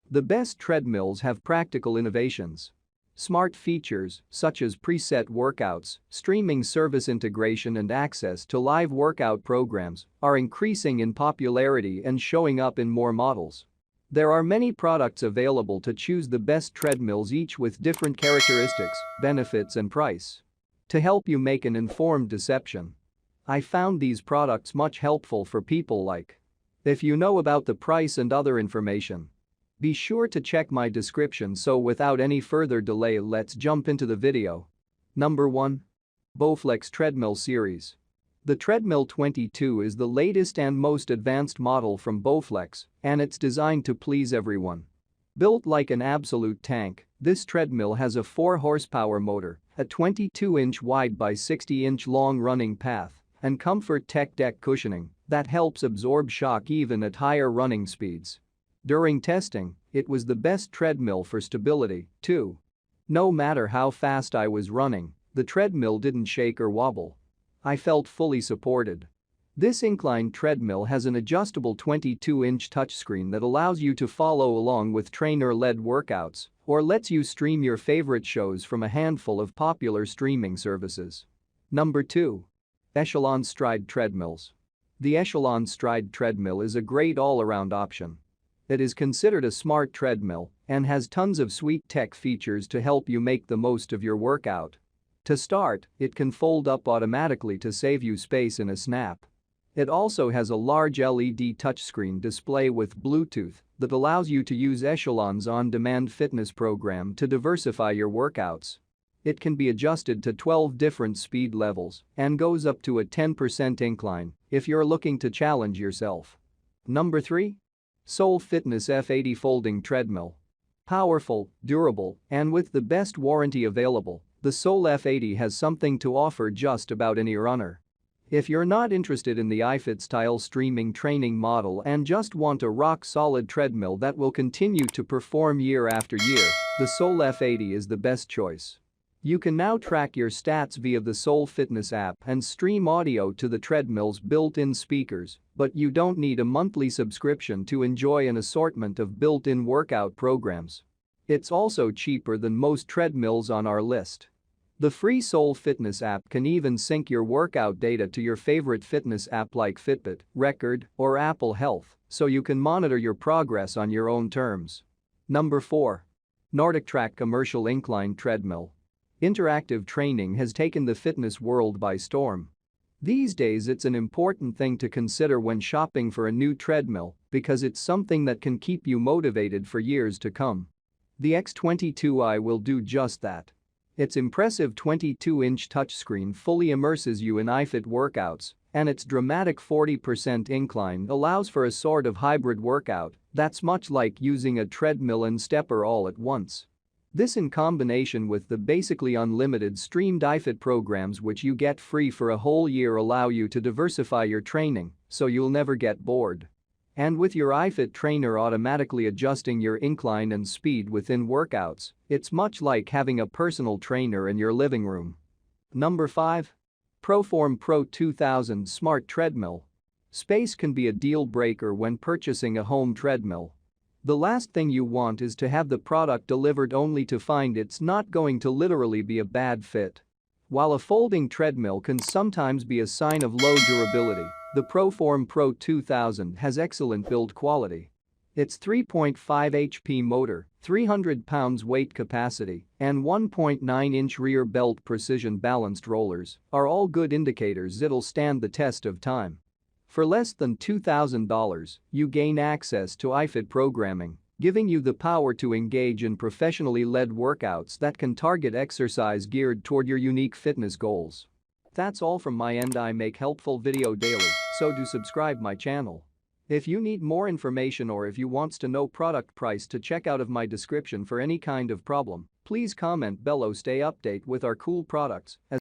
The best treadmills have practical innovations. Smart features, such as preset workouts, streaming service integration and access to live workout programs, are increasing in popularity and showing up in more models. There are many products available to choose the best treadmills, each with different characteristics, benefits and price. To help you make an informed decision, I found these products much helpful for people like. If you know about the price and other information, be sure to check my description. So without any further delay, let's jump into the video. Number 1. Bowflex Treadmill Series. The Treadmill 22 is the latest and most advanced model from Bowflex, and it's designed to please everyone. Built like an absolute tank, this treadmill has a 4-horsepower motor, a 22-inch wide by 60-inch long running path, and Comfort Tech deck cushioning that helps absorb shock even at higher running speeds. During testing, it was the best treadmill for stability, too. No matter how fast I was running, the treadmill didn't shake or wobble. I felt fully supported. This Incline treadmill has an adjustable 22-inch touchscreen that allows you to follow along with trainer-led workouts or lets you stream your favorite shows from a handful of popular streaming services. Number 2. Echelon Stride Treadmills. The Echelon Stride Treadmill is a great all-around option. It is considered a smart treadmill and has tons of sweet tech features to help you make the most of your workout. To start, it can fold up automatically to save you space in a snap. It also has a large LED touchscreen display with Bluetooth that allows you to use Echelon's on-demand fitness program to diversify your workouts. It can be adjusted to 12 different speed levels and goes up to a 10% incline if you're looking to challenge yourself. Number 3. Soul Fitness F80 Folding Treadmill. Powerful, durable, and with the best warranty available, the Soul F80 has something to offer just about any runner. If you're not interested in the Ifit style streaming training model and just want a rock-solid treadmill that will continue to perform year after year, the Soul F80 is the best choice. You can now track your stats via the Soul Fitness app and stream audio to the treadmill's built-in speakers, but you don't need a monthly subscription to enjoy an assortment of built-in workout programs. It's also cheaper than most treadmills on our list. The free Soul Fitness app can even sync your workout data to your favorite fitness app like Fitbit, Record, or Apple Health, so you can monitor your progress on your own terms. Number 4. NordicTrack Commercial Incline Treadmill. Interactive training has taken the fitness world by storm. These days it's an important thing to consider when shopping for a new treadmill because it's something that can keep you motivated for years to come. The X22i will do just that. Its impressive 22-inch touchscreen fully immerses you in Ifit workouts, and its dramatic 40% incline allows for a sort of hybrid workout that's much like using a treadmill and stepper all at once. This in combination with the basically unlimited streamed Ifit programs which you get free for a whole year allow you to diversify your training so you'll never get bored. And with your Ifit trainer automatically adjusting your incline and speed within workouts, it's much like having a personal trainer in your living room. Number 5. ProForm Pro 2000 Smart Treadmill. Space can be a deal breaker when purchasing a home treadmill. The last thing you want is to have the product delivered only to find it's not going to literally be a bad fit. While a folding treadmill can sometimes be a sign of low durability, the ProForm Pro 2000 has excellent build quality. Its 3.5 HP motor, 300 pounds weight capacity, and 1.9-inch rear belt precision balanced rollers are all good indicators it'll stand the test of time. For less than $2,000, you gain access to Ifit programming, giving you the power to engage in professionally led workouts that can target exercise geared toward your unique fitness goals. That's all from my end. I make helpful video daily, so do subscribe my channel. If you need more information or if you wants to know product price to check out of my description for any kind of problem, please comment below. Stay update with our cool products.